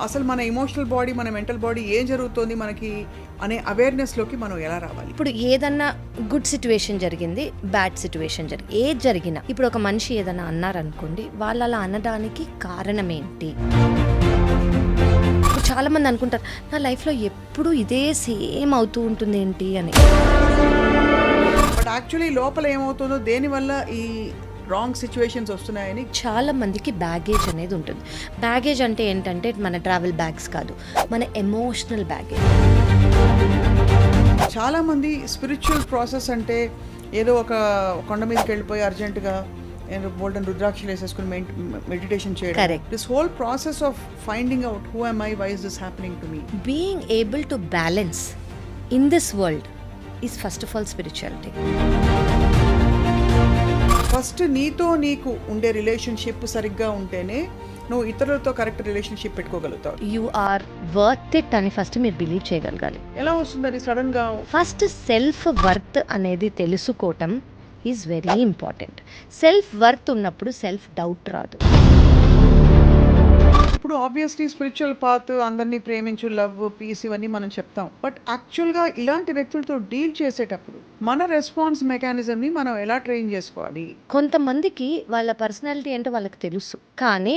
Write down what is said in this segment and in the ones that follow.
అసలు మన emotional body, మన మెంటల్ బాడీ ఏం జరుగుతోంది మనకి అనే అవేర్నెస్లోకి మనం ఎలా రావాలి? ఇప్పుడు ఏదన్నా గుడ్ సిచ్యువేషన్ జరిగింది, బ్యాడ్ సిచ్యువేషన్ ఏది జరిగినా, ఇప్పుడు ఒక మనిషి ఏదన్నా అన్నారనుకోండి, వాళ్ళు అలా అనడానికి కారణం ఏంటి? చాలా మంది అనుకుంటారు నా లైఫ్లో ఎప్పుడు ఇదే సేమ్ అవుతూ ఉంటుంది ఏంటి అని. బట్ యాక్చువల్లీ లోపల ఏమవుతుందో, దేనివల్ల ఈ రాంగ్ సిచ్యువేషన్స్ వస్తున్నాయని చాలా మందికి బ్యాగేజ్ అనేది ఉంటుంది. బ్యాగేజ్ అంటే ఏంటంటే మన ట్రావెల్ బ్యాగ్స్ కాదు, మన ఎమోషనల్ బ్యాగేజ్. చాలామంది స్పిరిచువల్ ప్రాసెస్ అంటే ఏదో ఒక కొండ మీదకి వెళ్ళిపోయి అర్జెంటుగా గోల్డెన్ రుద్రాక్షలు వేసేసుకుని మెడిటేషన్ చేయడం. Correct. This whole process of finding out who am I, why is this happening to me? Being able to balance in this world is first of all spirituality. First నీతో నీకు ఉండే relationship సరిగ్గా ఉంటేనే నువ్వు ఇతరులతో correct relationship పెట్టుకోగలుగుతావు. You are worth it అని first మీరు బిలీవ్ చేయగలగాలి. ఎలా వస్తుంది అది సడన్ గా? ఫస్ట్ సెల్ఫ్ వర్త్ అనేది తెలుసుకోవటం is very important. Self worth ఉన్నప్పుడు సెల్ఫ్ డౌట్ రాదు. ఇప్పుడు ఆబ్వియస్లీ స్పిరిచువల్ పాత్, అందరినీ ప్రేమించు, లవ్, పీస్ ఇవన్నీ మనం చెప్తాం. బట్ యాక్చువల్గా ఇలాంటి వ్యక్తులతో డీల్ చేసేటప్పుడు మన రెస్పాన్స్ మెకానిజంని మనం ఎలా ట్రైన్ చేసుకోవాలి? కొంతమందికి వాళ్ళ పర్సనాలిటీ ఏంటో వాళ్ళకి తెలుసు, కానీ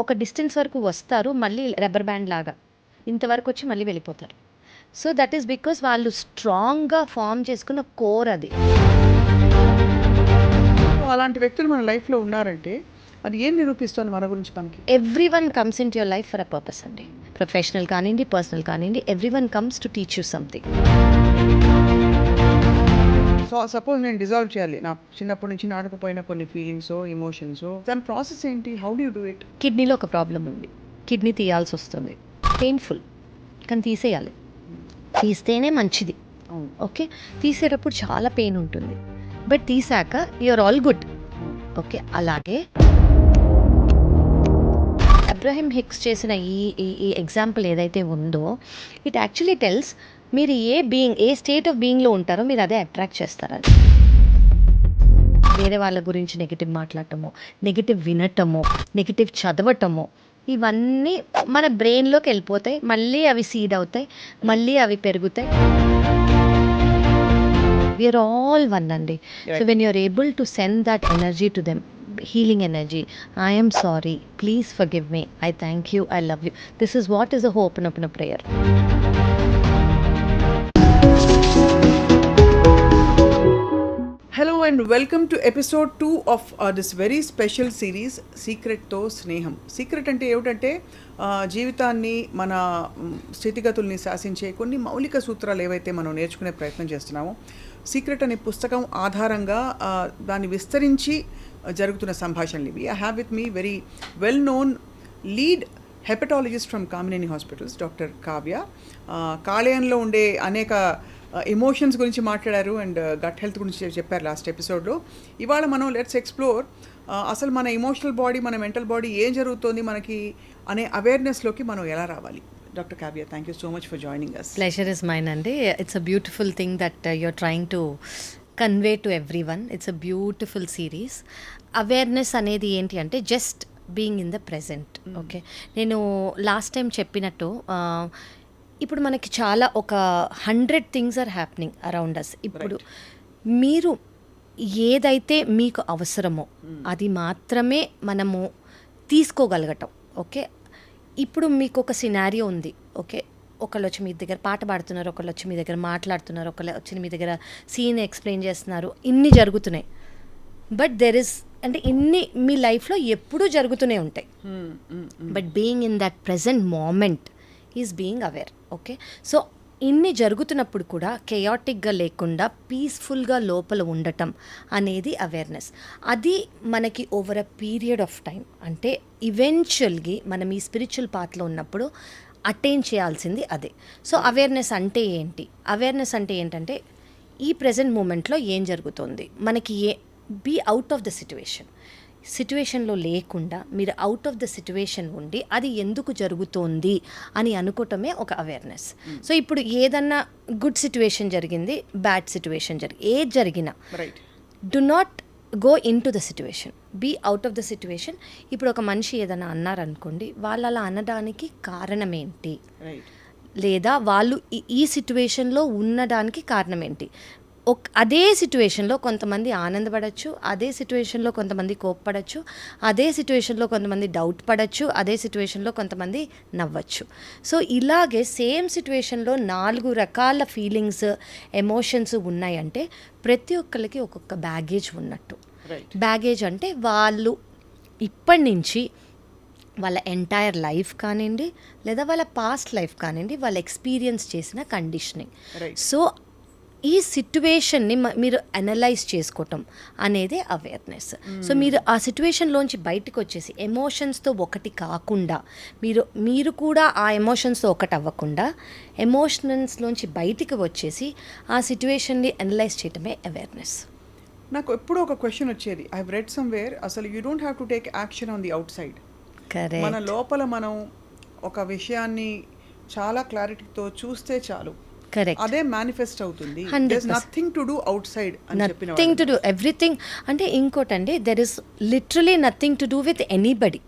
ఒక డిస్టెన్స్ వరకు వస్తారు, మళ్ళీ రబ్బర్ బ్యాండ్ లాగా ఇంతవరకు వచ్చి మళ్ళీ వెళ్ళిపోతారు. సో దట్ ఈస్ బికాస్ వాళ్ళు స్ట్రాంగ్గా ఫామ్ చేసుకున్న కోర్ అది. అలాంటి వ్యక్తులు మన లైఫ్లో ఉన్నారంటే అది ఏం నిరూపిస్తుంది మన గురించి మనకి? Everyone comes into your life for a purpose అండి. ప్రొఫెషనల్ కానివ్వండి, పర్సనల్ కానివ్వండి, everyone comes to teach you something. So suppose నేను డిజాల్వ్ చేయాలి నా చిన్నప్పటి నుంచి నాటకపోయిన కొన్ని ఫీలింగ్స్, ఎమోషన్స్, దాని ప్రాసెస్ ఏంటి? How do you do it? కిడ్నీలో ఒక ప్రాబ్లం ఉంది, కిడ్నీ తీయాల్సి వస్తుంది, పెయిన్ఫుల్, కానీ తీసేయాలి. తీస్తేనే మంచిది. ఓకే, తీసేటప్పుడు చాలా పెయిన్ ఉంటుంది, బట్ తీసాక యూఆర్ ఆల్ గుడ్. ఓకే, అలాగే అబ్రహం హిక్స్ చేసిన ఈ ఎగ్జాంపుల్ ఏదైతే ఉందో, ఇట్ యాక్చువల్లీ టెల్స్ మీరు ఏ స్టేట్ ఆఫ్ బీయింగ్లో ఉంటారో మీరు అదే అట్రాక్ట్ చేస్తారు. వేరే వాళ్ళ గురించి నెగిటివ్ మాట్లాడటము, నెగిటివ్ వినటము, నెగిటివ్ చదవటము, ఇవన్నీ మన బ్రెయిన్లోకి వెళ్ళిపోతాయి, మళ్ళీ అవి సీడ్ అవుతాయి, మళ్ళీ అవి పెరుగుతాయి. వీఆర్ ఆల్ వన్ అండి. So when you are able to send that energy to them, healing energy, I am sorry, please forgive me, I thank you, I love you, this is what is a open up in a prayer. Hello and welcome to episode 2 of this very special series, Secret తో స్నేహం. Secret అంటే ఏమిటంటే జీవితాన్ని, మన స్థితిగతుల్ని శాసించే కొన్ని మౌలిక సూత్రాలు ఏవైతే మనం నేర్చుకునే ప్రయత్నం చేస్తున్నామో, సీక్రెట్ అనే పుస్తకం ఆధారంగా దాన్ని విస్తరించి జరుగుతున్న సంభాషణలు ఇవి. I have with me very well known lead hepatologist from Kamineni hospitals, doctor Kavya. కాలేయంలో ఉండే అనేక ఎమోషన్స్ గురించి మాట్లాడారు అండ్ గట్ హెల్త్ గురించి చెప్పారు లాస్ట్ ఎపిసోడ్లో. ఇవాళ మనం లెట్స్ ఎక్స్ప్లోర్ అసలు మన ఎమోషనల్ బాడీ, మన మెంటల్ బాడీ ఏం జరుగుతోంది మనకి అనే అవేర్నెస్లోకి మనం ఎలా రావాలి? Dr. Kavya, thank you so much for joining us. Pleasure is mine అండి. It's a beautiful thing that you're trying to convey to everyone. It's a beautiful series. Awareness అనేది ఏంటి అంటే just being in the present. Okay, నేను last time చెప్పినట్టు ఇప్పుడు మనకి చాలా ఒక 100 things are happening around us. ఇప్పుడు మీరు ఏదైతే మీకు అవసరమో అది మాత్రమే మనము తీసుకోగలగటం. ఓకే, ఇప్పుడు మీకు ఒక సినారియో ఉంది. ఓకే, ఒకళ్ళు వచ్చి మీ దగ్గర పాట పాడుతున్నారు, ఒకళ్ళు వచ్చి మీ దగ్గర మాట్లాడుతున్నారు, ఒకళ్ళు వచ్చి మీ దగ్గర సీన్ ఎక్స్ప్లెయిన్ చేస్తున్నారు, ఇన్ని జరుగుతున్నాయి. బట్ దెర్ ఇస్ అంటే ఇన్ని మీ లైఫ్లో ఎప్పుడూ జరుగుతూనే ఉంటాయి. But being in that present moment is being aware. Okay, so ఇన్ని జరుగుతున్నప్పుడు కూడా కెయాటిక్గా లేకుండా పీస్ఫుల్గా లోపల ఉండటం అనేది అవేర్నెస్. అది మనకి over a period of time, అంటే ఈవెన్చువల్గా మనం ఈ స్పిరిచువల్ పాత్లో ఉన్నప్పుడు అటైన్ చేయాల్సింది అదే. సో అవేర్నెస్ అంటే ఏంటి? అవేర్నెస్ అంటే ఏంటంటే ఈ ప్రజెంట్ మూమెంట్లో ఏం జరుగుతుంది మనకి, బీ అవుట్ ఆఫ్ ద సిట్యువేషన్లో లేకుండా మీరు అవుట్ ఆఫ్ ద సిట్యువేషన్ ఉండి అది ఎందుకు జరుగుతోంది అని అనుకోవటమే ఒక అవేర్నెస్. సో ఇప్పుడు ఏదన్నా గుడ్ సిట్యువేషన్ జరిగింది, బ్యాడ్ సిట్యువేషన్ ఏది జరిగినా do not go into the situation, be out of the situation. ఇప్పుడు ఒక మనిషి ఏదైనా అన్నారనుకోండి, వాళ్ళు అలా అనడానికి కారణం ఏంటి, రైట్, లేదా వాళ్ళు ఈ సిట్యువేషన్లో ఉండడానికి కారణం ఏంటి. అదే సిట్యువేషన్లో కొంతమంది ఆనందపడచ్చు, అదే సిట్యువేషన్లో కొంతమంది కోప్పడచ్చు, అదే సిట్యువేషన్లో కొంతమంది డౌట్ పడచ్చు, అదే సిట్యువేషన్లో కొంతమంది నవ్వచ్చు. సో ఇలాగే సేమ్ సిట్యువేషన్లో 4 రకాల ఫీలింగ్స్, ఎమోషన్స్ ఉన్నాయంటే ప్రతి ఒక్కరికి ఒక్కొక్క బ్యాగేజ్ ఉన్నట్టు. రైట్, బ్యాగేజ్ అంటే వాళ్ళు ఇప్పటి నుంచి వాళ్ళ ఎంటైర్ లైఫ్ కానివ్వండి, లేదా వాళ్ళ పాస్ట్ లైఫ్ కానివ్వండి, వాళ్ళు ఎక్స్పీరియన్స్ చేసిన కండిషనింగ్. రైట్. సో ఈ సిట్యువేషన్ని మీరు అనలైజ్ చేసుకోవటం అనేది అవేర్నెస్. సో మీరు ఆ సిట్యువేషన్లోంచి బయటకు వచ్చేసి ఎమోషన్స్తో ఒకటి కాకుండా, మీరు కూడా ఆ ఎమోషన్స్తో ఒకటి అవ్వకుండా ఎమోషన్స్లోంచి బయటికి వచ్చేసి ఆ సిట్యువేషన్ని అనలైజ్ చేయటమే అవేర్నెస్. నాకు ఎప్పుడూ ఒక క్వశ్చన్ వచ్చేది, ఐ హావ్ రెడ్ సమ్వేర్, అసలు you don't have to take action on the out side. Correct. మన లోపల మనం ఒక విషయాన్ని చాలా క్లారిటీతో చూస్తే చాలు, కరెక్ట్. అదే మేనిఫెస్ట్ అవుతుంది. 100%. Nothing to do outside అని చెప్పిన నథింగ్ టు డూ, ఎవ్రీథింగ్. అంటే ఇంకోటండి, there is literally nothing to do with anybody.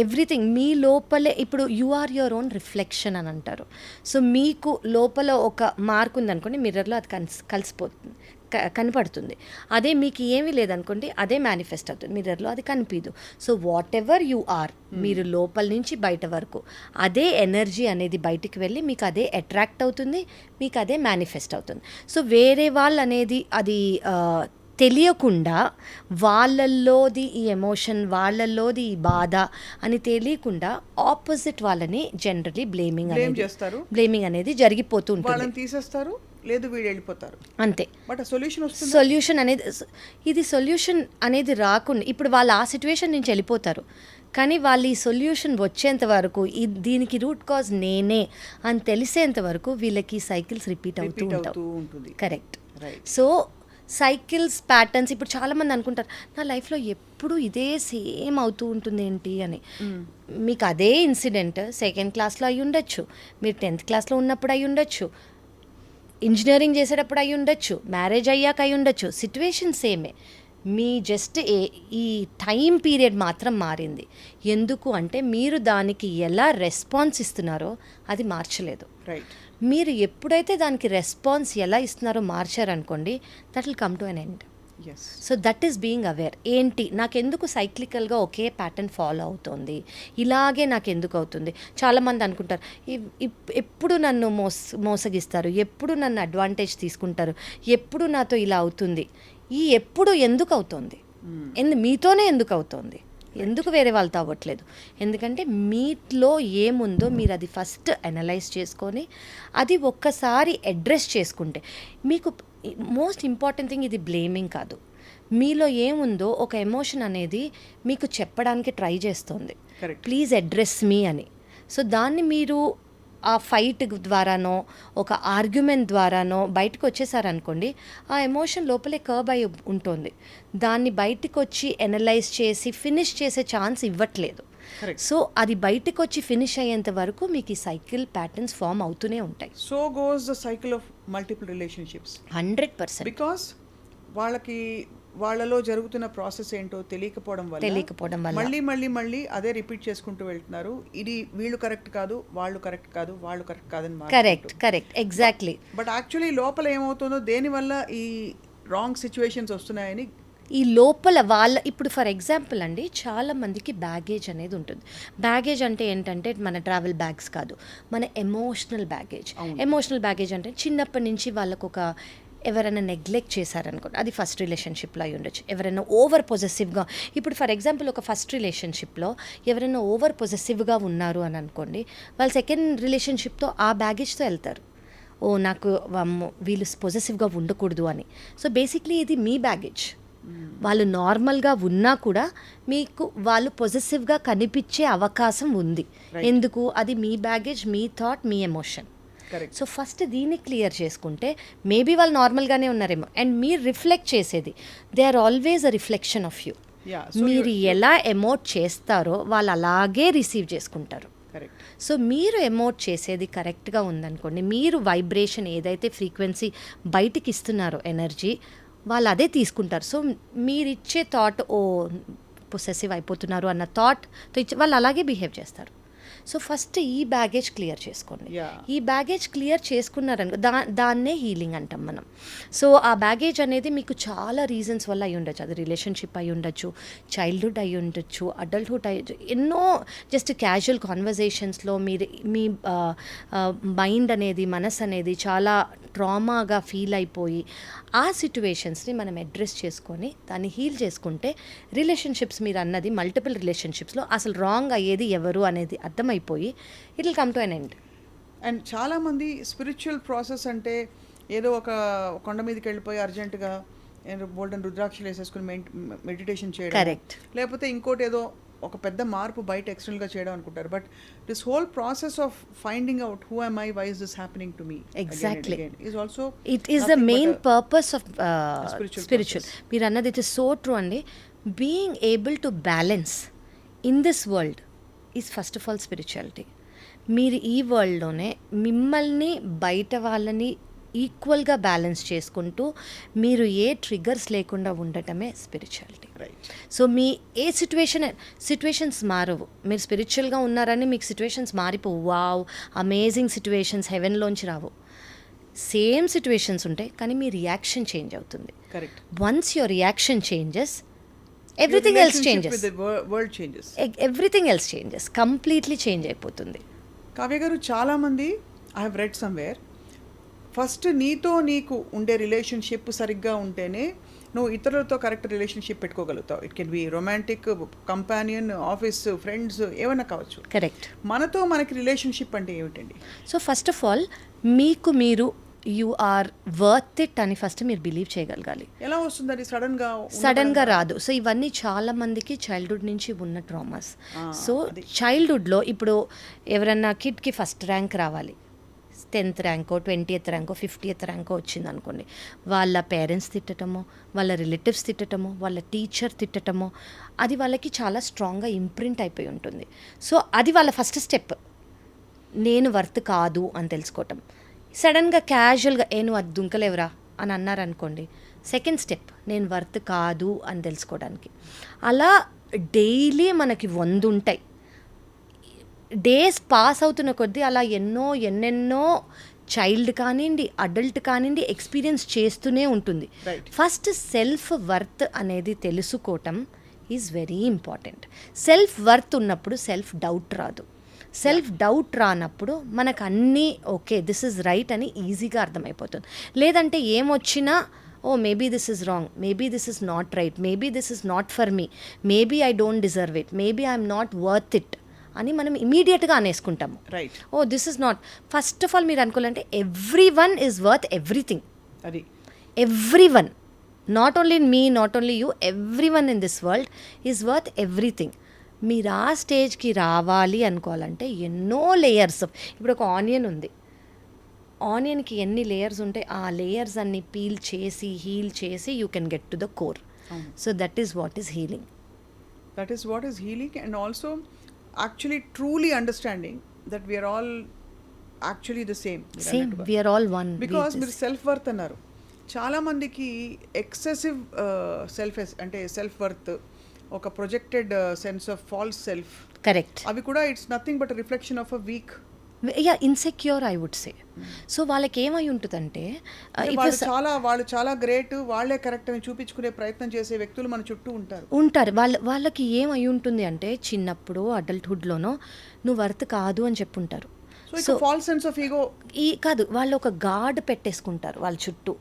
Everything మీ లోపలే. ఇప్పుడు you are your own reflection అని అంటారు. సో మీకు లోపల ఒక మార్క్ ఉందనుకోండి, మిర్రర్లో అది కలిసిపోతుంది, కనపడుతుంది. అదే మీకు ఏమీ లేదనుకోండి, అదే మేనిఫెస్ట్ అవుతుంది, మిర్రర్లో అది కనిపించదు. So whatever you are, మీరు లోపల నుంచి బయట వరకు అదే ఎనర్జీ అనేది బయటికి వెళ్ళి మీకు అదే అట్రాక్ట్ అవుతుంది, మీకు అదే మేనిఫెస్ట్ అవుతుంది. సో వేరే వాళ్ళు అనేది అది తెలియకుండా, వాళ్ళల్లోది ఈ ఎమోషన్, వాళ్ళల్లోది ఈ బాధ అని తెలియకుండా ఆపోజిట్ వాళ్ళని జనరలీ బ్లేమింగ్ అనేది జరిగిపోతూ ఉంటుంది. వాళ్ళని తీసేస్తారు, లేదు వీళ్ళు వెళ్ళిపోతారు, అంతే. బట్ సొల్యూషన్ వస్తుంది. సొల్యూషన్ అనేది రాకుండా, ఇప్పుడు వాళ్ళు ఆ సిచ్యువేషన్ నుంచి వెళ్ళిపోతారు, కానీ వాళ్ళు ఈ సొల్యూషన్ వచ్చేంత వరకు, దీనికి రూట్ కాజ్ నేనే అని తెలిసేంత వరకు వీళ్ళకి సైకిల్స్ రిపీట్ అవుతూ ఉంటుంది. కరెక్ట్. So cycles, patterns. ఇప్పుడు చాలామంది అనుకుంటారు, నా లైఫ్లో ఎప్పుడు ఇదే సేమ్ అవుతూ ఉంటుంది ఏంటి అని. మీకు అదే ఇన్సిడెంట్ 2nd క్లాస్లో అయి ఉండొచ్చు, మీరు 10th క్లాస్లో ఉన్నప్పుడు అయి ఉండొచ్చు, ఇంజనీరింగ్ చేసేటప్పుడు అయి ఉండొచ్చు, మ్యారేజ్ అయ్యాక అయి ఉండొచ్చు, సిట్యువేషన్ సేమే. మీ జస్ట్ ఈ టైం పీరియడ్ మాత్రం మారింది. ఎందుకు అంటే మీరు దానికి ఎలా రెస్పాన్స్ ఇస్తున్నారో అది మార్చలేదు. రైట్. మీరు ఎప్పుడైతే దానికి రెస్పాన్స్ ఎలా ఇస్తున్నారో మార్చారనుకోండి, that will come to an end. So that is being aware. ఏంటి, నాకెందుకు సైక్లికల్గా ఒకే ప్యాటర్న్ ఫాలో అవుతుంది, ఇలాగే నాకు ఎందుకు అవుతుంది. చాలామంది అనుకుంటారు, ఎప్పుడు నన్ను మోసగిస్తారు, ఎప్పుడు నన్ను అడ్వాంటేజ్ తీసుకుంటారు, ఎప్పుడు నాతో ఇలా అవుతుంది. ఈ ఎప్పుడు ఎందుకు అవుతుంది, మీతోనే ఎందుకు అవుతుంది, ఎందుకు వేరే వాళ్ళతో అవ్వట్లేదు? ఎందుకంటే మీలో ఏముందో మీరు అది ఫస్ట్ అనలైజ్ చేసుకొని అది ఒక్కసారి అడ్రస్ చేసుకుంటే, మీకు మోస్ట్ ఇంపార్టెంట్ థింగ్ ఇది బ్లేమింగ్ కాదు. మీలో ఏముందో ఒక ఎమోషన్ అనేది మీకు చెప్పడానికి ట్రై చేస్తుంది, ప్లీజ్ అడ్రస్ మీ అని. సో దాన్ని మీరు ఆ ఫైట్ ద్వారానో ఒక ఆర్గ్యుమెంట్ ద్వారానో బయటకు వచ్చేసారనుకోండి, ఆ ఎమోషన్ లోపలే కర్బ్ అయి ఉంటుంది. దాన్ని బయటకు వచ్చి ఎనలైజ్ చేసి ఫినిష్ చేసే ఛాన్స్ ఇవ్వట్లేదు. సో అది బయటకు వచ్చి ఫినిష్ అయ్యేంత వరకు మీకు ఈ సైకిల్ ప్యాటర్న్స్ ఫామ్ అవుతూనే ఉంటాయి. So goes the cycle of multiple relationships. 100%. Because వాళ్ళలో జరుగుతున్న ప్రాసెస్ ఏంటో తెలియకపోవడం వల్ల మళ్ళీ అదే రిపీట్ చేసుకుంటూ వెళ్తున్నారు. ఇది వీళ్ళు కరెక్ట్ కాదు, వాళ్ళు కరెక్ట్ కాదు, వాళ్ళు కరెక్ట్ కాదని. Correct, exactly. బట్ యాక్చువల్లీ లోపల ఏమవుతుందో, దేనివల్ల ఈ రాంగ్ సిచ్యువేషన్స్ వస్తున్నాయని ఈ లోపల ఇప్పుడు ఫర్ ఎగ్జాంపుల్ అండి, చాలా మందికి బ్యాగేజ్ అనేది ఉంటుంది. బ్యాగేజ్ అంటే ఏంటంటే మన ట్రావెల్ బ్యాగ్స్ కాదు, మన ఎమోషనల్ బ్యాగేజ్ అంటే చిన్నప్పటి నుంచి వాళ్ళకు ఒక ఎవరైనా నెగ్లెక్ట్ చేశారనుకోండి, అది ఫస్ట్ రిలేషన్షిప్లో అయి ఉండొచ్చు. ఎవరైనా ఓవర్ పొజెసివ్గా, ఇప్పుడు ఫర్ ఎగ్జాంపుల్ ఒక ఫస్ట్ రిలేషన్షిప్లో ఎవరైనా ఓవర్ పొజెసివ్గా ఉన్నారు అని అనుకోండి, వాళ్ళు 2nd రిలేషన్షిప్తో ఆ బ్యాగేజ్తో వెళ్తారు. నాకు వీళ్ళు పొజెసివ్గా ఉండకూడదు అని. సో బేసిక్లీ ఇది మీ బ్యాగేజ్. వాళ్ళు నార్మల్గా ఉన్నా కూడా మీకు వాళ్ళు పొజెసివ్గా కనిపించే అవకాశం ఉంది. ఎందుకు? అది మీ బ్యాగేజ్, మీ థాట్, మీ ఎమోషన్. సో ఫస్ట్ దీన్ని క్లియర్ చేసుకుంటే మేబీ వాళ్ళు నార్మల్గానే ఉన్నారేమో. అండ్ మీరు రిఫ్లెక్ట్ చేసేది, they are always a reflection of you. మీరు ఎలా ఎమోట్ చేస్తారో వాళ్ళు అలాగే రిసీవ్ చేసుకుంటారు. సో మీరు ఎమోట్ చేసేది కరెక్ట్గా ఉందనుకోండి, మీరు వైబ్రేషన్ ఏదైతే ఫ్రీక్వెన్సీ బయటికి ఇస్తున్నారో ఎనర్జీ, వాళ్ళు అదే తీసుకుంటారు. సో మీరిచ్చే థాట్ ఓ పొసెసివ్ అయిపోతున్నారు అన్న థాట్తో ఇచ్చి వాళ్ళు అలాగే బిహేవ్ చేస్తారు. సో ఫస్ట్ ఈ బ్యాగేజ్ క్లియర్ చేసుకోండి. ఈ బ్యాగేజ్ క్లియర్ చేసుకున్నారనుకో దాన్నే హీలింగ్ అంటాం మనం. సో ఆ బ్యాగేజ్ అనేది మీకు చాలా రీజన్స్ వల్ల అయి ఉండొచ్చు. అది రిలేషన్షిప్ అయి ఉండొచ్చు, చైల్డ్హుడ్ అయి ఉండొచ్చు, అడల్ట్హుడ్ అయ్యి ఎన్నో జస్ట్ క్యాజువల్ కాన్వర్జేషన్స్లో మీరు మీ మైండ్ అనేది మనసు అనేది చాలా ట్రామాగా ఫీల్ అయిపోయి ఆ సిచ్యువేషన్స్ని మనం అడ్రస్ చేసుకొని దాన్ని హీల్ చేసుకుంటే రిలేషన్షిప్స్ మీరు అన్నది మల్టిపుల్ రిలేషన్షిప్స్లో అసలు రాంగ్ అయ్యేది ఎవరు అనేది అర్థమైపోయి it will come to an end. And చాలామంది స్పిరిచువల్ ప్రాసెస్ అంటే ఏదో ఒక కొండ మీదకి వెళ్ళిపోయి అర్జెంటుగా బోల్డెన్ రుద్రాక్షలు వేసేసుకుని మెడిటేషన్ చేయడం, కరెక్ట్, లేకపోతే ఇంకోటి ఏదో ఒక పెద్ద మార్పు బయట ఎక్స్టర్నల్గా చేయడం అనుకుంటారు. But this whole process of finding out who am I, why is this happening to me, exactly is also it is the main purpose of spiritual మీరు అన్నది ఇట్ ఇస్ సో ట్రూ అండి. Being able to balance in this world is first of all spirituality. మీరు ఈ వరల్డ్లోనే మిమ్మల్ని బయట వాళ్ళని ఈక్వల్గా balance చేసుకుంటూ మీరు ఏ ట్రిగర్స్ లేకుండా ఉండటమే స్పిరిచువాలిటీ. సో మీ ఏ సిచ్యువేషన్స్ మారవు. మీరు స్పిరిచువల్గా ఉన్నారని మీకు సిచ్యువేషన్స్ మారిపోవు. వావ్ అమేజింగ్ సిచ్యువేషన్స్ హెవెన్లోంచి రావు. సేమ్ సిచ్యువేషన్స్ ఉంటాయి కానీ మీ రియాక్షన్ చేంజ్ అవుతుంది. Correct. Once your reaction changes everything else changes. World changes. Everything else changes, completely change అయిపోతుంది. కావ్య గారు, చాలామంది I have read somewhere, first నీతో నీకు ఉండే రిలేషన్షిప్ సరిగ్గా ఉంటేనే నువ్వు ఇతరులతో కరెక్ట్ రిలేషన్షిప్ పెట్టుకోగలుగుతావు. It can be romantic, companion, office, friends, ఏమైనా కావచ్చు. కరెక్ట్. మనతో మనకి రిలేషన్షిప్ అంటే ఏమిటండి? సో ఫస్ట్ ఆఫ్ ఆల్ మీకు మీరు యు ఆర్ వర్త్ ఇట్ అని ఫస్ట్ మీరు బిలీవ్ చేయగలగాలి. ఎలా వస్తుంది అది? సడన్గా రాదు. సో ఇవన్నీ చాలా మందికి చైల్డ్హుడ్ నుంచి ఉన్న ట్రామాస్. సో చైల్డ్హుడ్లో ఇప్పుడు ఎవరన్నా కిడ్కి ఫస్ట్ ర్యాంక్ రావాలి, 10th ర్యాంకో 20th ర్యాంకో 50th ర్యాంకో వచ్చింది అనుకోండి, వాళ్ళ పేరెంట్స్ తిట్టటమో, వాళ్ళ రిలేటివ్స్ తిట్టటమో, వాళ్ళ టీచర్ తిట్టటమో, అది వాళ్ళకి చాలా స్ట్రాంగ్గా ఇంప్రింట్ అయిపోయి ఉంటుంది. సో అది వాళ్ళ ఫస్ట్ స్టెప్, నేను వర్త్ కాదు అని తెలుసుకోవటం. సడన్గా క్యాజువల్గా నువ్వు అది దుంకలేవురా అని అన్నారనుకోండి, సెకండ్ స్టెప్ నేను వర్త్ కాదు అని తెలుసుకోవడానికి. అలా డైలీ మనకి 100 ఉంటాయి. డేస్ పాస్ అవుతున్న కొద్దీ అలా ఎన్నెన్నో చైల్డ్ కానివ్వండి, అడల్ట్ కానివ్వండి ఎక్స్పీరియన్స్ చేస్తూనే ఉంటుంది. ఫస్ట్ సెల్ఫ్ వర్త్ అనేది తెలుసుకోవటం is very important. Self worth ఉన్నప్పుడు సెల్ఫ్ డౌట్ రాదు. సెల్ఫ్ డౌట్ రానప్పుడు మనకు అన్నీ ఓకే దిస్ ఇస్ రైట్ అని ఈజీగా అర్థమైపోతుంది. లేదంటే ఏమొచ్చినా maybe this is wrong, maybe this is not right, maybe this is not for me, maybe I don't deserve it, maybe I'm not worth it అని మనం ఇమీడియట్గా అనేసుకుంటాము. Right. This is not. First of all మీరు అనుకోవాలంటే everyone is worth everything. అది everyone, not only me, not only you, everyone in this world is worth everything. మీరు ఆ స్టేజ్కి రావాలి అనుకోవాలంటే ఎన్నో లేయర్స్. ఇప్పుడు ఒక ఆనియన్ ఉంది, ఆనియన్కి ఎన్ని లేయర్స్ ఉంటాయి, ఆ లేయర్స్ అన్ని పీల్ చేసి హీల్ చేసి you can get to the core. So that is what is healing. That is what is healing. And also actually truly understanding that we are all actually the same, we are all one, because మీరు self worth అన్నారు. చాలా మందికి excessive అంటే self worth, ఒక projected sense of false self, correct, అవి కూడా it's nothing but reflection of a weak, insecure I would say. So వాళ్ళకి ఏమై ఉంటుందంటే వాళ్ళు చాలా గ్రేట్, వాళ్ళే కరెక్ట్ అని చూపించుకునే ప్రయత్నం చేసే వ్యక్తులు మన చుట్టూ ఉంటారు. వాళ్ళకి ఏమై ఉంటుంది అంటే చిన్నప్పుడు అడల్ట్హుడ్లోనో నువ్వు వర్త్ కాదు అని చెప్పుంటారు. So false sense of ego కాదు, వాళ్ళు ఒక గార్డ్ పెట్టేసుకుంటారు వాళ్ళ చుట్టూ.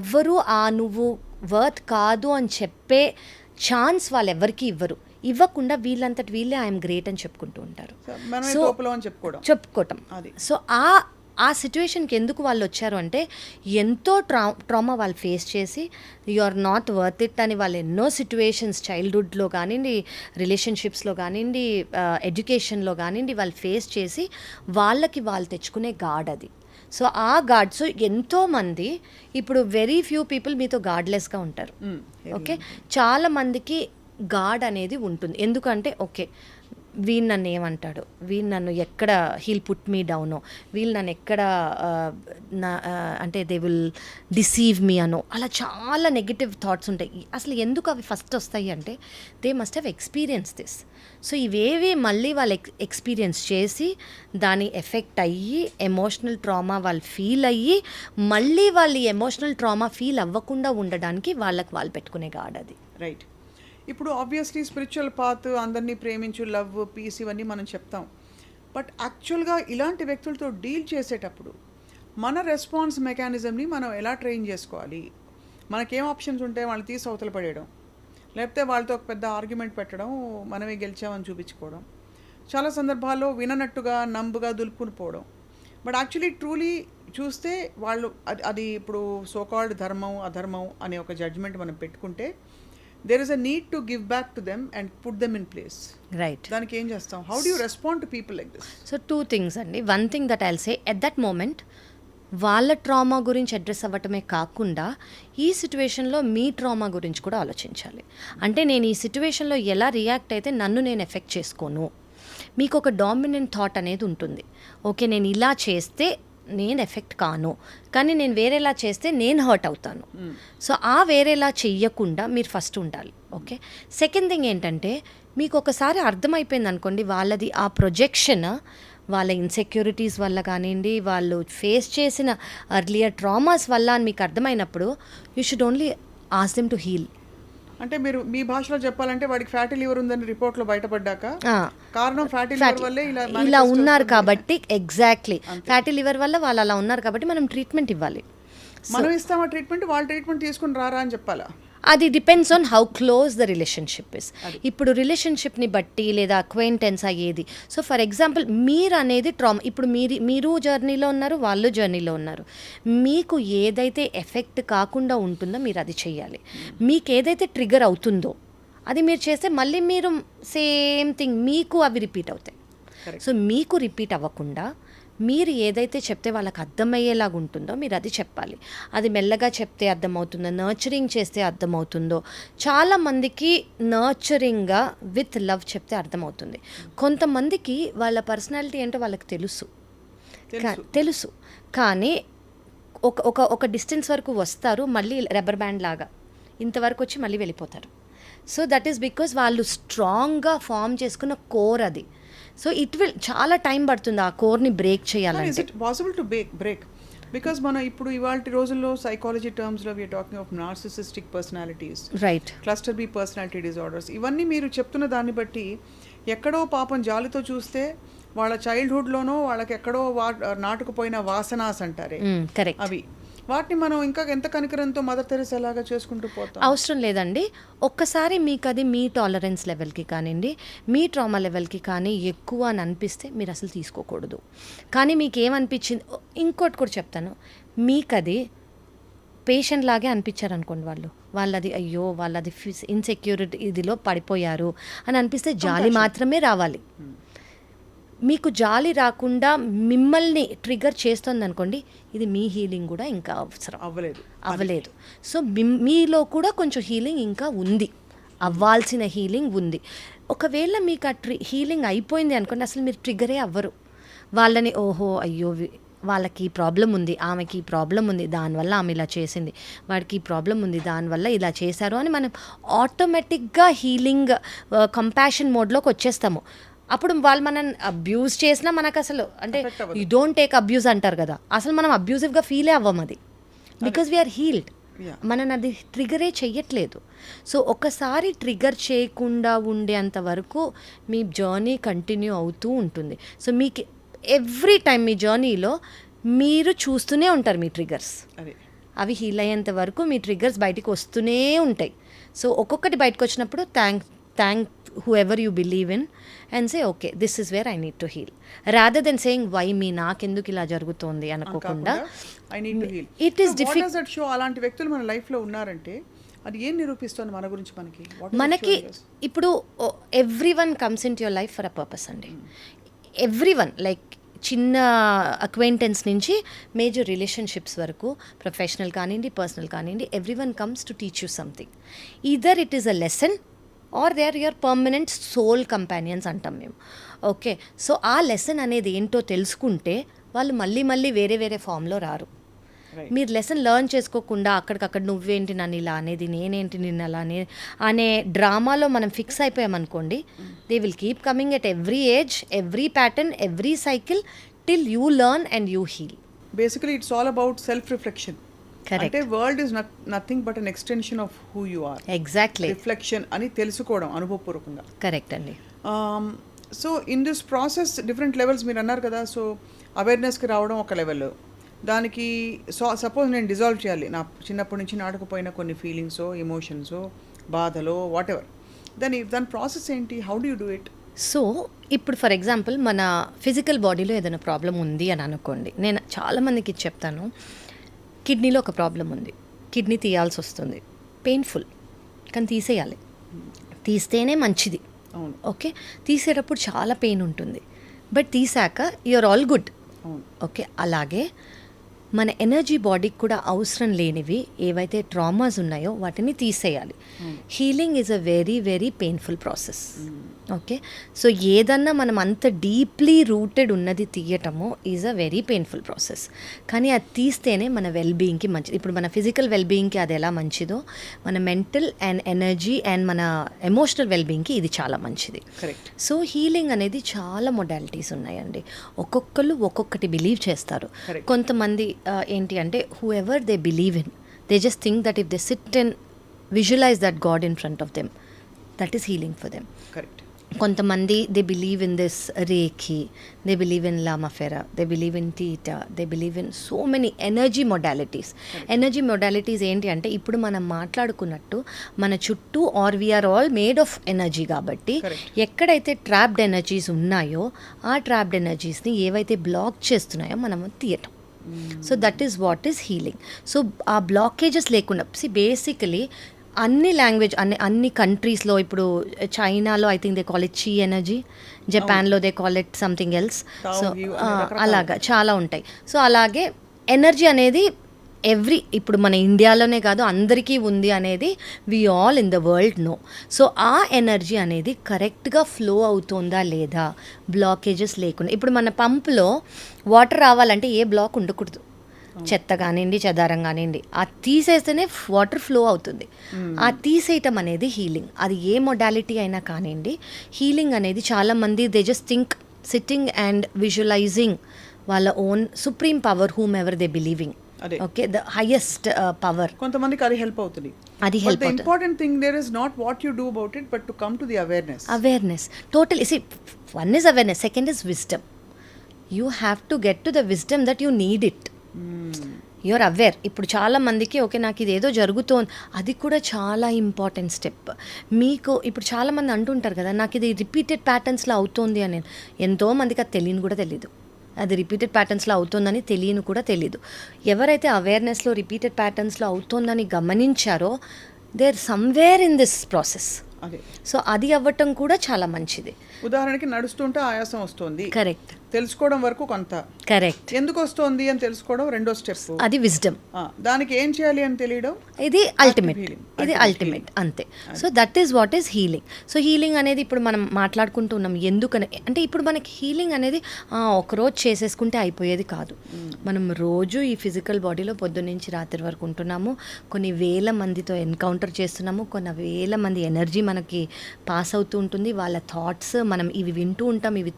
ఎవరు నువ్వు వర్త్ కాదు అని చెప్పే ఛాన్స్ వాళ్ళు ఎవరికి ఇవ్వకుండా వీళ్ళంతటి వీళ్ళే ఐఎమ్ గ్రేట్ అని చెప్పుకుంటూ ఉంటారు. సో చెప్పుకోవటం. సో ఆ సిచ్యువేషన్కి ఎందుకు వాళ్ళు వచ్చారు అంటే ఎంతో ట్రామా వాళ్ళు ఫేస్ చేసి you are not worth it అని వాళ్ళు ఎన్నో సిచ్యువేషన్స్ చైల్డ్హుడ్లో కానివ్వండి, రిలేషన్షిప్స్లో కానివ్వండి, ఎడ్యుకేషన్లో కానివ్వండి వాళ్ళు ఫేస్ చేసి వాళ్ళకి వాళ్ళు తెచ్చుకునే గాడ్ అది. సో ఆ గాడ్, సో ఎంతోమంది ఇప్పుడు వెరీ ఫ్యూ పీపుల్ మీతో గాడ్లెస్గా ఉంటారు. ఓకే, చాలామందికి గాడ్ అనేది ఉంటుంది. ఎందుకంటే ఓకే వీళ్ళు నన్ను ఏమంటాడు, వీళ్ళు నన్ను ఎక్కడ హీల్ పుట్ మీ డౌనో, వీళ్ళు నన్ను ఎక్కడ అంటే దే విల్ డిసీవ్ మీ అనో, అలా చాలా నెగిటివ్ థాట్స్ ఉంటాయి. అసలు ఎందుకు అవి ఫస్ట్ వస్తాయి అంటే they must have experience this. So ఇవేవి మళ్ళీ వాళ్ళు ఎక్స్పీరియన్స్ చేసి దాని ఎఫెక్ట్ అయ్యి ఎమోషనల్ ట్రామా వాళ్ళు ఫీల్ అయ్యి మళ్ళీ వాళ్ళు ఎమోషనల్ ట్రామా ఫీల్ అవ్వకుండా ఉండడానికి వాళ్ళకి వాళ్ళు పెట్టుకునే గాడ్ అది. రైట్. ఇప్పుడు ఆబ్వియస్లీ స్పిరిచువల్ పాత్, అందరినీ ప్రేమించు, లవ్, పీస్ ఇవన్నీ మనం చెప్తాం. బట్ యాక్చువల్గా ఇలాంటి వ్యక్తులతో డీల్ చేసేటప్పుడు మన రెస్పాన్స్ మెకానిజంని మనం ఎలా ట్రైన్ చేసుకోవాలి? మనకేం ఆప్షన్స్ ఉంటే వాళ్ళని తీసి అవతల పడేయడం, లేకపోతే వాళ్ళతో ఒక పెద్ద ఆర్గ్యుమెంట్ పెట్టడం, మనమే గెలిచామని చూపించుకోవడం, చాలా సందర్భాల్లో విననట్టుగా నంబుగా దులుపుకుని పోవడం. బట్ యాక్చువల్లీ ట్రూలీ చూస్తే వాళ్ళు అది ఇప్పుడు సోకాల్డ్ ధర్మం అధర్మం అనే ఒక జడ్జ్మెంట్ మనం పెట్టుకుంటే there is a need to give back to them and put them in place. Right. దానికి ఏం చేస్తాం? How do you respond to people like this? So two things అండి. One thing that I'll say, at that moment వాళ్ళ trauma గురించి address అవ్వటమే కాకుండా ఈ సిచ్యువేషన్లో మీ trauma గురించి కూడా ఆలోచించాలి. అంటే నేను ఈ సిచ్యువేషన్లో ఎలా రియాక్ట్ అయితే నన్ను నేను ఎఫెక్ట్ చేసుకోను. మీకు ఒక డామినెంట్ థాట్ అనేది ఉంటుంది. ఓకే, నేను ఇలా చేస్తే నేను ఎఫెక్ట్ కాను, కానీ నేను వేరేలా చేస్తే నేను హర్ట్ అవుతాను. సో ఆ వేరేలా చెయ్యకుండా మీరు ఫస్ట్ ఉండాలి. ఓకే. సెకండ్ థింగ్ ఏంటంటే, మీకు ఒకసారి అర్థమైపోయింది అనుకోండి వాళ్ళది ఆ ప్రొజెక్షన్, వాళ్ళ ఇన్సెక్యూరిటీస్ వల్ల కానివ్వండి, వాళ్ళు ఫేస్ చేసిన అర్లియర్ ట్రామాస్ వల్ల అని మీకు అర్థమైనప్పుడు you should only ask them to heal. అంటే మీరు మీ భాషలో చెప్పాలంటే వాడికి ఫ్యాటీ లివర్ ఉందని రిపోర్ట్లో బయటపడ్డాక కారణం ఫ్యాటీ లివర్ వల్లే ఇలా ఉన్నారు కాబట్టి, ఎగ్జాక్ట్లీ ఫ్యాటీ లివర్ వల్ల వాళ్ళు అలా ఉన్నారు కాబట్టి మనం ట్రీట్మెంట్ ఇవ్వాలి. మనం ఇస్తామా ట్రీట్మెంట్, వాళ్ళు ట్రీట్మెంట్ తీసుకుని రారా అని చెప్పాలా? అది depends on how close the relationship is. ఇప్పుడు రిలేషన్షిప్ని బట్టి లేదా అక్వైంటెన్స్ అయ్యేది. సో ఫర్ ఎగ్జాంపుల్ మీరు అనేది ట్రామా, ఇప్పుడు మీరు జర్నీలో ఉన్నారు, వాళ్ళు జర్నీలో ఉన్నారు. మీకు ఏదైతే ఎఫెక్ట్ కాకుండా ఉంటుందో మీరు అది చెయ్యాలి. మీకు ఏదైతే ట్రిగర్ అవుతుందో అది మీరు చేస్తే మళ్ళీ మీరు సేమ్ థింగ్ మీకు అవి రిపీట్ అవుతాయి. సో మీకు రిపీట్ అవ్వకుండా మీరు ఏదైతే చెప్తే వాళ్ళకి అర్థమయ్యేలాగా ఉంటుందో మీరు అది చెప్పాలి. అది మెల్లగా చెప్తే అర్థమవుతుందో, నర్చరింగ్ చేస్తే అర్థమవుతుందో. చాలామందికి నర్చరింగ్గా విత్ లవ్ చెప్తే అర్థమవుతుంది. కొంతమందికి వాళ్ళ పర్సనాలిటీ ఏంటో వాళ్ళకి తెలుసు కానీ ఒక డిస్టెన్స్ వరకు వస్తారు, మళ్ళీ రబ్బర్ బ్యాండ్ లాగా ఇంతవరకు వచ్చి మళ్ళీ వెళ్ళిపోతారు. సో దట్ ఈస్ బికాజ్ వాళ్ళు స్ట్రాంగ్గా ఫామ్ చేసుకున్న కోర్ అది. సో ఇట్ విల్ చాలా టైం పడుతుంది ఆ కోర్ని బ్రేక్ చేయాలంటే. Is it possible to break? Because మనం ఇప్పుడు ఇవాళ రోజుల్లో సైకాలజీ టర్మ్స్లో we're talking of narcissistic personalities, right, cluster B personality disorders. ఇవన్నీ మీరు చెప్తున్న దాన్ని బట్టి ఎక్కడో పాపం జాలితో చూస్తే వాళ్ళ చైల్డ్హుడ్లోనో వాళ్ళకి ఎక్కడో నాటుకుపోయిన వాసనాస్ అంటారే, అవి వాటిని మనం ఇంకా ఎంత కనికరంతో మదర్ తెరెసా లాగా చేసుకుంటూ పోతాం. అవసరం లేదండి. ఒక్కసారి మీకు అది మీ టాలరెన్స్ లెవెల్కి కానివ్వండి, మీ ట్రామా లెవెల్కి కానీ ఎక్కువ అని అనిపిస్తే మీరు అసలు తీసుకోకూడదు. కానీ మీకు ఏమనిపించింది, ఇంకోటి కూడా చెప్తాను, మీకు అది పేషెంట్ లాగే అనిపించారు అనుకోండి, వాళ్ళది అయ్యో వాళ్ళది ఇన్సెక్యూరిటీ ఇదిలో పడిపోయారు అని అనిపిస్తే జాలి మాత్రమే రావాలి. మీకు జాలి రాకుండా మిమ్మల్ని ట్రిగర్ చేస్తుంది అనుకోండి, ఇది మీ హీలింగ్ కూడా ఇంకా అవసరం అవ్వలేదు. సో మీలో కూడా కొంచెం హీలింగ్ ఇంకా ఉంది, అవ్వాల్సిన హీలింగ్ ఉంది. ఒకవేళ మీకు ఆ హీలింగ్ అయిపోయింది అనుకోండి, అసలు మీరు ట్రిగరే అవ్వరు. వాళ్ళని ఓహో అయ్యో వాళ్ళకి ప్రాబ్లం ఉంది, ఆమెకి ప్రాబ్లం ఉంది, దానివల్ల ఆమె ఇలా చేసింది, వాడికి ప్రాబ్లం ఉంది, దానివల్ల ఇలా చేశారు అని మనం ఆటోమేటిక్గా హీలింగ్ కంపాషన్ మోడ్లోకి వచ్చేస్తాము. అప్పుడు వాళ్ళు మనం అబ్యూజ్ చేసినా మనకు అసలు అంటే యూ డోంట్ టేక్ అబ్యూజ్ అంటారు కదా, అసలు మనం అబ్యూజివ్గా ఫీలే అవ్వం అది, బికాజ్ వీఆర్ హీల్డ్. మనం అది ట్రిగరే చెయ్యట్లేదు. సో ఒకసారి ట్రిగర్ చేయకుండా ఉండేంత వరకు మీ జర్నీ కంటిన్యూ అవుతూ ఉంటుంది. సో మీకు ఎవ్రీ టైం మీ జర్నీలో మీరు చూస్తూనే ఉంటారు మీ ట్రిగర్స్, అవి హీల్ అయ్యేంత వరకు మీ ట్రిగర్స్ బయటికి వస్తూనే ఉంటాయి. సో ఒక్కొక్కటి బయటకు వచ్చినప్పుడు thank whoever you believe in and say okay this is where I need to heal rather than saying why me నాకెందుకు ఇలా జరుగుతోంది అనుకోకుండా I need to heal. It is difficult. What does that show? అలాంటి వ్యక్తులు మన లైఫ్లో ఉన్నారంటే అది ఏం నిరూపిస్తుంది మన గురించి? మనకి ఇప్పుడు everyone comes into your life for a purpose అండి. ఎవ్రీవన్ లైక్ చిన్న అక్వైంటెన్స్ నుంచి మేజర్ రిలేషన్షిప్స్ వరకు, ప్రొఫెషనల్ కానివ్వండి, పర్సనల్ కానివ్వండి, everyone comes to teach you something. Either it is a lesson or they are your permanent soul companions అంటాం మేము. Okay, so ఆ lesson అనేది ఏంటో తెలుసుకుంటే వాళ్ళు మళ్ళీ మళ్ళీ వేరే వేరే ఫామ్లో రారు. మీరు లెసన్ లెర్న్ చేసుకోకుండా అక్కడికక్కడ నువ్వేంటి నన్ను ఇలా అనేది, నేనేంటి నిన్ను అలా అనే డ్రామాలో మనం ఫిక్స్ అయిపోయామనుకోండి, they will keep coming at every age, every pattern, every cycle till you learn and you heal. Basically it's all about self reflection. Correct. అంటే world is nothing but an extension of who you are. Exactly, reflection అని తెలుసుకోవడం అనుభవపూర్వకంగా. Correct అండి. So in this process different levels మీరు అన్నారు కదా. So అవేర్నెస్కి రావడం ఒక లెవెల్, దానికి సపోజ్ నేను డిజాల్వ్ చేయాలి నా చిన్నప్పటి నుంచి నాటకపోయిన కొన్ని ఫీలింగ్సో, ఎమోషన్సో, బాధలో, వాట్ ఎవర్, దాని ప్రాసెస్ ఏంటి? How do you do it? So ఇప్పుడు ఫర్ ఎగ్జాంపుల్ మన ఫిజికల్ బాడీలో ఏదైనా ప్రాబ్లం ఉంది అని అనుకోండి, నేను చాలామందికి చెప్తాను, కిడ్నీలో ఒక ప్రాబ్లం ఉంది, కిడ్నీ తీయాల్సి వస్తుంది, పెయిన్ఫుల్, కానీ తీసేయాలి, తీస్తేనే మంచిది. అవును. ఓకే, తీసేటప్పుడు చాలా పెయిన్ ఉంటుంది, బట్ తీసాక యూఆర్ ఆల్ గుడ్. అవును. ఓకే, అలాగే మన ఎనర్జీ బాడీకి కూడా అవసరం లేనివి ఏవైతే ట్రామాస్ ఉన్నాయో వాటిని తీసేయాలి. Healing is a very very painful process. Okay, so ఏదన్నా మనం అంత డీప్లీ రూటెడ్ ఉన్నది తీయటము is a very painful process. కానీ అది తీస్తేనే మన వెల్బీయింగ్కి మంచిది. ఇప్పుడు మన ఫిజికల్ వెల్బీయింగ్కి అది ఎలా మంచిదో, మన మెంటల్ అండ్ ఎనర్జీ అండ్ మన ఎమోషనల్ వెల్బీయింగ్కి ఇది చాలా మంచిది. కరెక్ట్. సో హీలింగ్ అనేది చాలా మొడాలిటీస్ ఉన్నాయండి. ఒక్కొక్కరు ఒక్కొక్కటి బిలీవ్ చేస్తారు. Correct. కొంతమంది ఏంటి అంటే whoever they believe in, they just think that if they sit and visualise that god in front of them, that is healing for them. Correct. కొంతమంది they believe in this reiki, they believe in Lama Fera, they believe in theta, they believe in so many energy modalities. Energy modalities ఏంటి అంటే ఇప్పుడు మనం మాట్లాడుకున్నట్టు మన చుట్టూ or we are all made of energy కాబట్టి ఎక్కడైతే ట్రాప్డ్ ఎనర్జీస్ ఉన్నాయో ఆ ట్రాప్డ్ ఎనర్జీస్ని ఏవైతే బ్లాక్ చేస్తున్నాయో మనము తీయటం. So that is what is healing. So ఆ బ్లాకేజెస్ లేకుండా బేసికలీ అన్ని లాంగ్వేజ్ అన్ని కంట్రీస్లో, ఇప్పుడు చైనాలో I think they call it చీ ఎనర్జీ, జపాన్లో they call it something else. So అలాగా చాలా ఉంటాయి. సో అలాగే ఎనర్జీ అనేది ఇప్పుడు మన ఇండియాలోనే కాదు అందరికీ ఉంది అనేది we all in the world know. So ఆ ఎనర్జీ అనేది కరెక్ట్గా ఫ్లో అవుతుందా లేదా, బ్లాకేజెస్ లేకుండా. ఇప్పుడు మన పంపులో వాటర్ రావాలంటే ఏ బ్లాక్ ఉండకూడదు, చెత్త కానివ్వండి, చెదారం కానివ్వండి, ఆ తీసేస్తేనే వాటర్ ఫ్లో అవుతుంది. ఆ తీసేయటం అనేది హీలింగ్. అది ఏ మొడాలిటీ అయినా కానివ్వండి, హీలింగ్ అనేది చాలామంది they just think sitting and visualising వాళ్ళ own supreme power whomever they believing. Okay, the highest power. కొంతమందికి అది హెల్ప్ అవుతుంది. అది హెల్ప్ అవుతుంది. Important thing there is not what you do about it but to come to the awareness. Awareness total. See, one is awareness, second is wisdom. You have to get to the wisdom that you need it. You're aware. ఇప్పుడు చాలా మందికి okay నాకు ఇది ఏదో జరుగుతోంది, అది కూడా చాలా ఇంపార్టెంట్ స్టెప్. మీకు ఇప్పుడు చాలామంది అంటుంటారు కదా నాకు ఇది రిపీటెడ్ ప్యాటర్న్స్లో అవుతోంది అని. ఎంతోమందికి అది తెలియని కూడా తెలీదు, అది రిపీటెడ్ ప్యాటర్న్స్లో అవుతుందని తెలియని కూడా తెలీదు. ఎవరైతే అవేర్నెస్లో రిపీటెడ్ ప్యాటర్న్స్లో అవుతోందని గమనించారో they are somewhere in this process. అదే. సో అది అవ్వటం కూడా చాలా మంచిది. ఉదాహరణకి నడుస్తుంటే ఆయాసం వస్తుంది, కరెక్ట్, తెలుసుకోవడం వరకు కొంత, కరెక్ట్, ఎందుకు వస్తుంది అని తెలుసుకోవడం రెండో స్టెప్, అది విజ్డమ్. దానికి ఏం చేయాలి అని తెలియడం, ఇది అల్టిమేట్, ఇది అల్టిమేట్ అంతే. So that is what is healing. So healing అనేది ఇప్పుడు మనం మాట్లాడుకుంటున్నాం ఎందుకని అంటే ఇప్పుడు మనకి హీలింగ్ అనేది ఒకరోజు చేసేసుకుంటే అయిపోయేది కాదు. మనం రోజు ఈ ఫిజికల్ బాడీలో పొద్దున్నుంచి రాత్రి వరకు ఉంటున్నాము, కొన్ని వేల మందితో ఎన్కౌంటర్ చేస్తున్నాము, కొన్ని వేల మంది ఎనర్జీ మనకి పాస్ అవుతూ ఉంటుంది, వాళ్ళ థాట్స్ మనం ఇవి వింటూ ఉంటాం, ఇవి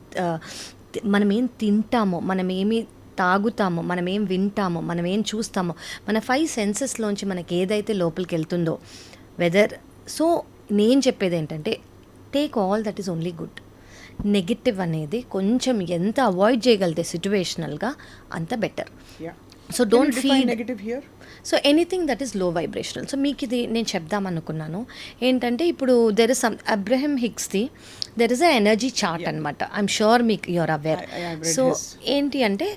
మనం ఏం తింటామో, మనం ఏమి తాగుతామో, మనం ఏం వింటామో, మనం ఏం చూస్తామో, మన 5 సెన్సెస్లోంచి మనకి ఏదైతే లోపలికి వెళ్తుందో వెదర్. సో నేను చెప్పేది ఏంటంటే take all that is only good. Negative అనేది కొంచెం ఎంత అవాయిడ్ చేయగలితే సిచ్యువేషనల్గా అంత better. So don't feel negative here. So anything that is low vibrational. So మీకు ఇది నేను చెప్దామనుకున్నాను ఏంటంటే ఇప్పుడు దెర్ ఇస్ సమ్ అబ్రహం హిగ్స్ది there is a energy chart అనమాట. ఐఎమ్ షూర్ మీకు యూఆర్ అవేర్. సో ఏంటి అంటే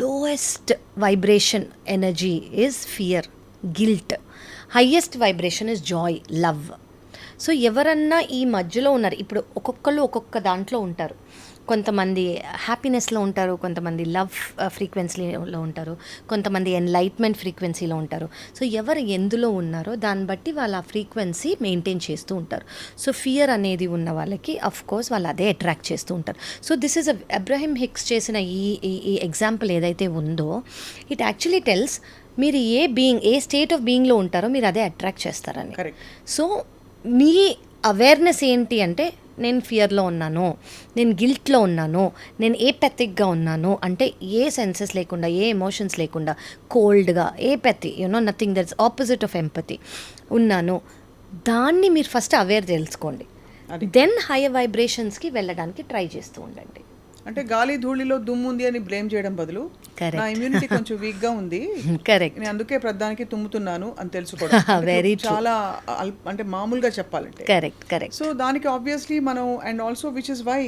lowest vibration energy is fear, guilt. Highest vibration is joy, love. So ఎవరన్నా ఈ మధ్యలో ఉన్నారు, ఇప్పుడు ఒక్కొక్కళ్ళు ఒక్కొక్క దాంట్లో ఉంటారు. కొంతమంది హ్యాపీనెస్లో ఉంటారు, కొంతమంది లవ్ ఫ్రీక్వెన్సీలో ఉంటారు, కొంతమంది ఎన్లైట్మెంట్ ఫ్రీక్వెన్సీలో ఉంటారు. సో ఎవరు ఎందులో ఉన్నారో దాన్ని బట్టి వాళ్ళు ఆ ఫ్రీక్వెన్సీ మెయింటైన్ చేస్తూ ఉంటారు. సో ఫియర్ అనేది ఉన్న వాళ్ళకి అఫ్ కోర్స్ వాళ్ళు అదే అట్రాక్ట్ చేస్తూ ఉంటారు. So this is Abraham Hicks చేసిన ఈ ఎగ్జాంపుల్ ఏదైతే ఉందో ఇట్ యాక్చువల్లీ టెల్స్ మీరు ఏ స్టేట్ ఆఫ్ బీయింగ్లో ఉంటారో మీరు అదే అట్రాక్ట్ చేస్తారని. కరెక్ట్. సో మీ అవేర్నెస్ ఏంటి అంటే నేను ఫియర్లో ఉన్నాను, నేను గిల్ట్లో ఉన్నాను, నేను ఏపెథిక్గా ఉన్నాను అంటే ఏ సెన్సెస్ లేకుండా, ఏ ఎమోషన్స్ లేకుండా, కోల్డ్గా, apathy nothing that's opposite of empathy ఉన్నాను. దాన్ని మీరు ఫస్ట్ అవేర్ తెలుసుకోండి, దెన్ హైయర్ వైబ్రేషన్స్కి వెళ్ళడానికి ట్రై చేస్తూ ఉండండి. అంటే గాలి ధూళిలో దుమ్ము ఉంది అని బ్లేమ్ చేయడం బదులు నా ఇమ్యూనిటీ కొంచెం వీక్ గా ఉంది, కరెక్ట్, నేను అందుకే ప్రధానికి తుమ్ముతున్నాను అని తెలుసుకోవడం చాలా అంటే మామూలుగా చెప్పాలంటే. Correct correct. సో దానికి ఆబ్వియస్లీ మనం and also which is why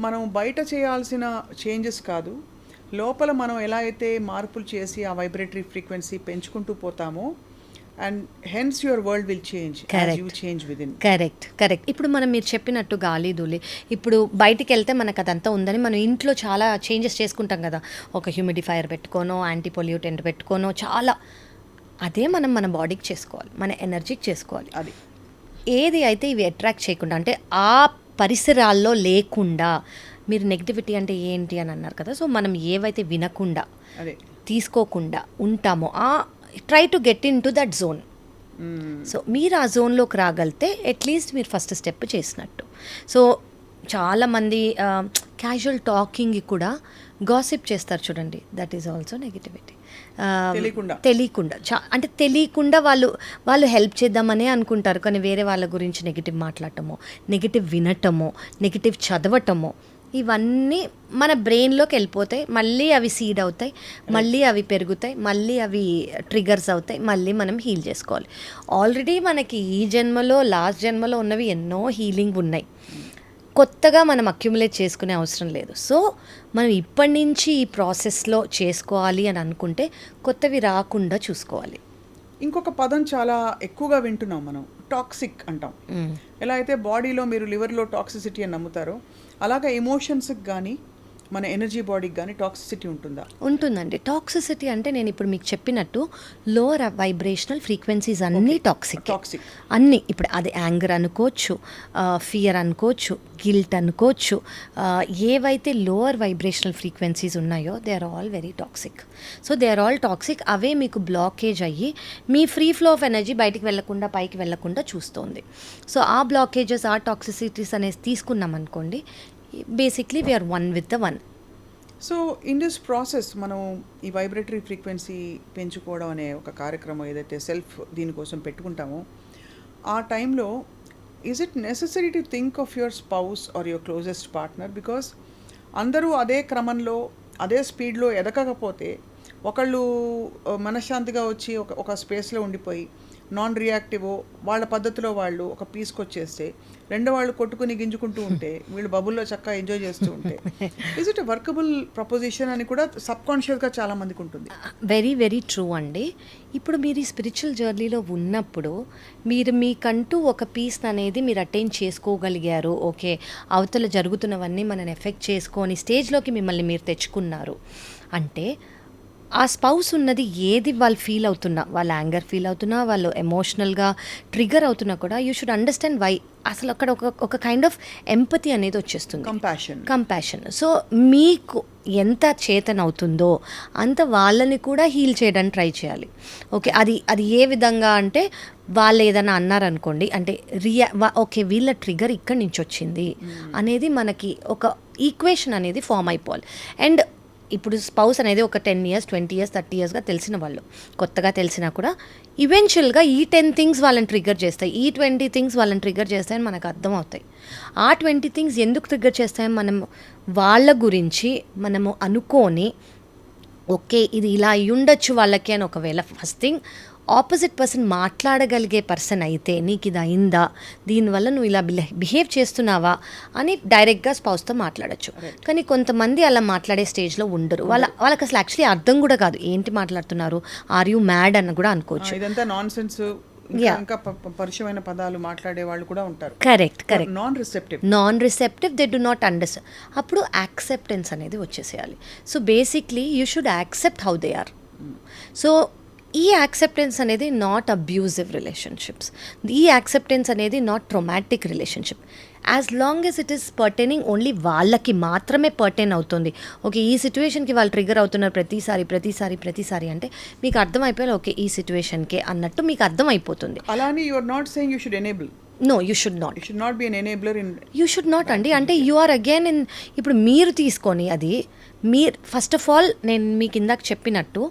మనం బయట చేయాల్సిన చేంజెస్ కాదు, లోపల మనం ఎలా అయితే మార్పులు చేసి ఆ వైబ్రేటరీ ఫ్రీక్వెన్సీ పెంచుకుంటూ పోతామో and hence your world will change as you change within. Correct correct. ఇప్పుడు మనం మీరు చెప్పినట్టు గాలి ధూళి, ఇప్పుడు బయటికి వెళ్తే మనకు అదంతా ఉందని మనం ఇంట్లో చాలా చేంజెస్ చేసుకుంటాం కదా, ఒక హ్యూమిడిఫైయర్ పెట్టుకోనో, యాంటీ పొల్యూటెంట్ పెట్టుకోనో, చాలా అదే మనం మన బాడీకి చేసుకోవాలి, మన ఎనర్జీకి చేసుకోవాలి. అది ఏది అయితే ఇవి అట్రాక్ట్ చేయకుండా అంటే ఆ పరిసరాల్లో లేకుండా, మీరు నెగిటివిటీ అంటే ఏంటి అని అన్నారు కదా, సో మనం ఏవైతే వినకుండా అదే తీసుకోకుండా ఉంటామో try to get in to that zone. So మీరు ఆ జోన్లోకి రాగలితే అట్లీస్ట్ మీరు ఫస్ట్ స్టెప్ చేసినట్టు. సో చాలామంది క్యాజువల్ టాకింగ్ కూడా గాసిప్ చేస్తారు చూడండి, దట్ ఈజ్ ఆల్సో నెగిటివిటీ. తెలియకుండా అంటే తెలియకుండా వాళ్ళు హెల్ప్ చేద్దామనే అనుకుంటారు, కానీ వేరే వాళ్ళ గురించి నెగిటివ్ మాట్లాడటమో, నెగిటివ్ వినటమో, నెగిటివ్ చదవటమో, ఇవన్నీ మన బ్రెయిన్లోకి వెళ్ళిపోతాయి. మళ్ళీ అవి సీడ్ అవుతాయి, మళ్ళీ అవి పెరుగుతాయి, మళ్ళీ అవి ట్రిగర్స్ అవుతాయి, మళ్ళీ మనం హీల్ చేసుకోవాలి. ఆల్రెడీ మనకి ఈ జన్మలో లాస్ట్ జన్మలో ఉన్నవి ఎన్నో హీలింగ్ ఉన్నాయి, కొత్తగా మనం అక్యుములేట్ చేసుకునే అవసరం లేదు. సో మనం ఇప్పటి నుంచి ఈ ప్రాసెస్లో చేసుకోవాలి అని అనుకుంటే కొత్తవి రాకుండా చూసుకోవాలి. ఇంకొక పదం చాలా ఎక్కువగా వింటున్నాం మనం, టాక్సిక్ అంటాం. ఎలా అయితే బాడీలో మీరు లివర్లో టాక్సిసిటీ అని నమ్ముతారో అలాగా ఎమోషన్స్కి కానీ మన ఎనర్జీ బాడీకి కానీ టాక్సిసిటీ ఉంటుందా? ఉంటుందండి. టాక్సిసిటీ అంటే నేను ఇప్పుడు మీకు చెప్పినట్టు లోవర్ వైబ్రేషనల్ ఫ్రీక్వెన్సీస్ అన్నీ టాక్సిక్ అన్నీ. ఇప్పుడు అది యాంగర్ అనుకోవచ్చు, ఫియర్ అనుకోవచ్చు, గిల్ట్ అనుకోవచ్చు, ఏవైతే లోవర్ వైబ్రేషనల్ ఫ్రీక్వెన్సీస్ ఉన్నాయో they are all very toxic. So they are all toxic. అవే మీకు బ్లాకేజ్ అయ్యి మీ ఫ్రీ ఫ్లో ఆఫ్ ఎనర్జీ బయటికి వెళ్లకుండా, పైకి వెళ్లకుండా చూస్తుంది. సో ఆ బ్లాకేజెస్, ఆ టాక్సిసిటీస్ అనేది తీసుకున్నాం అనుకోండి, basically we are one with the one. So in this process మనం ఈ వైబ్రేటరీ ఫ్రీక్వెన్సీ పెంచుకోవడం అనే ఒక కార్యక్రమం ఏదైతే సెల్ఫ్ దీనికోసం పెట్టుకుంటామో ఆ టైంలో is it necessary to think of your spouse are your closest partner? Because అందరూ అదే క్రమంలో అదే స్పీడ్లో ఎదగకపోతే ఒకళ్ళు మనశ్శాంతిగా వచ్చి ఒక స్పేస్లో ఉండిపోయి నాన్ రియాక్టివ్ వాళ్ళ పద్ధతిలో వాళ్ళు ఒక పీస్కి వచ్చేస్తే, రెండో వాళ్ళు కొట్టుకుని గింజుకుంటూ ఉంటే వీళ్ళు బబుల్లో చక్కగా ఎంజాయ్ చేస్తూ ఉంటే is it a workable proposition అని కూడా సబ్కాన్షియస్గా చాలా మందికి ఉంటుంది. వెరీ వెరీ ట్రూ అండి. ఇప్పుడు మీరు ఈ స్పిరిచువల్ జర్నీలో ఉన్నప్పుడు మీరు మీకంటూ ఒక పీస్ అనేది మీరు అటైన్ చేసుకోగలిగారు, ఓకే, అవతల జరుగుతున్నవన్నీ మనని ఎఫెక్ట్ చేసుకొని స్టేజ్లోకి మిమ్మల్ని మీరు తెచ్చుకున్నారు అంటే ఆ స్పౌస్ ఉన్నది ఏది వాళ్ళు ఫీల్ అవుతున్నా, వాళ్ళ యాంగర్ ఫీల్ అవుతున్నా, వాళ్ళు ఎమోషనల్గా ట్రిగర్ అవుతున్నా కూడా యూ షుడ్ అండర్స్టాండ్ వై. అసలు అక్కడ ఒక కైండ్ ఆఫ్ ఎంపతి అనేది వచ్చేస్తుంది, కంపాషన్. సో మీకు ఎంత చేతన అవుతుందో అంత వాళ్ళని కూడా హీల్ చేయడానికి ట్రై చేయాలి. ఓకే, అది ఏ విధంగా అంటే వాళ్ళు ఏదైనా అన్నారనుకోండి, అంటే ఓకే వీళ్ళ ట్రిగర్ ఇక్కడి నుంచి వచ్చింది అనేది మనకి ఒక ఈక్వేషన్ అనేది ఫామ్ అయిపోవాలి. అండ్ ఇప్పుడు స్పౌస్ అనేది ఒక 10 years 20 years 30 yearsగా తెలిసిన వాళ్ళు, కొత్తగా తెలిసినా కూడా ఈవెన్చువల్గా ఈ 10 things వాళ్ళని ట్రిగ్గర్ చేస్తాయి, ఈ 20 things వాళ్ళని ట్రిగ్గర్ చేస్తాయని మనకు అర్థం అవుతాయి. ఆ 20 things ఎందుకు ట్రిగ్గర్ చేస్తాయని మనం వాళ్ళ గురించి మనము అనుకొని, ఓకే ఇది ఇలా అయి ఉండొచ్చు వాళ్ళకి అని ఒకవేళ ఫస్ట్ థింగ్ ఆపోజిట్ పర్సన్ మాట్లాడగలిగే పర్సన్ అయితే నీకు ఇది అయిందా, దీనివల్ల నువ్వు ఇలా బిహేవ్ చేస్తున్నావా అని డైరెక్ట్గా స్పౌస్తో మాట్లాడచ్చు. కానీ కొంతమంది అలా మాట్లాడే స్టేజ్లో ఉండరు, వాళ్ళకి అసలు యాక్చువల్లీ అర్థం కూడా కాదు ఏంటి మాట్లాడుతున్నారు, ఆర్ యూ మ్యాడ్ అని కూడా అనుకోవచ్చు. ఇదంతా నాన్సెన్స్ Yeah. ఇంకా పరిచయమైన పదాలు మాట్లాడే వాళ్ళు కూడా ఉంటారు. Correct non receptive. Non receptive, they do not understand. అప్పుడు యాక్సెప్టెన్స్ అనేది వచ్చేసేయాలి. So basically you should accept how they are. So ఈ యాక్సెప్టెన్స్ అనేది నాట్ అబ్యూజివ్ రిలేషన్షిప్స్, ఈ యాక్సెప్టెన్స్ అనేది not traumatic relationship. As long as it is pertaining only వాళ్ళకి మాత్రమే pertain అవుతుంది. ఓకే, ఈ సిచ్యువేషన్కి వాళ్ళు ట్రిగర్ అవుతున్నారు ప్రతిసారి అంటే మీకు అర్థమైపోయాలి, ఓకే ఈ సిచ్యువేషన్కే అన్నట్టు మీకు అర్థమైపోతుంది. అలానే you are not saying you should enable. No, you should not. You should not be an enabler in. You should not అండి. అంటే యు ఆర్ అగైన్ ఇన్, ఇప్పుడు మీరు తీసుకొని అది మీరు ఫస్ట్ ఆఫ్ ఆల్ నేను మీకు ఇందాక చెప్పినట్టు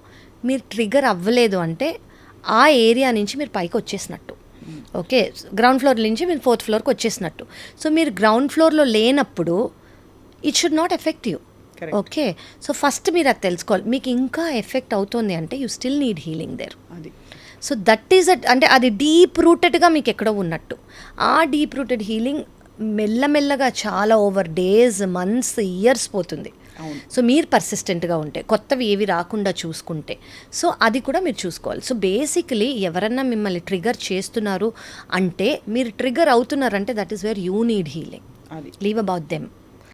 మీరు ట్రిగర్ అవ్వలేదు అంటే ఆ ఏరియా నుంచి మీరు పైకి వచ్చేసినట్టు. ఓకే, గ్రౌండ్ ఫ్లోర్ నుంచి మీరు 4th ఫ్లోర్కి వచ్చేసినట్టు. సో మీరు గ్రౌండ్ ఫ్లోర్లో లేనప్పుడు it should not affect you. Correct. Okay, so first మీరు అది తెలుసుకోవాలి. మీకు ఇంకా ఎఫెక్ట్ అవుతుంది అంటే you still need healing there. అది. సో దట్ ఈజ్ అంటే అది డీప్ రూటెడ్గా మీకు ఎక్కడో ఉన్నట్టు. ఆ డీప్ రూటెడ్ హీలింగ్ మెల్లమెల్లగా చాలా ఓవర్ డేస్, మంత్స్, ఇయర్స్ పోతుంది. అవును. సో మీరు పర్సిస్టెంట్గా ఉంటే, కొత్తవి ఏవి రాకుండా చూసుకుంటే, సో అది కూడా మీరు చూసుకోవాలి. సో బేసికలీ ఎవరన్నా మిమ్మల్ని ట్రిగర్ చేస్తున్నారు అంటే, మీరు ట్రిగర్ అవుతున్నారంటే that is where you need healing. అది. Leave about them.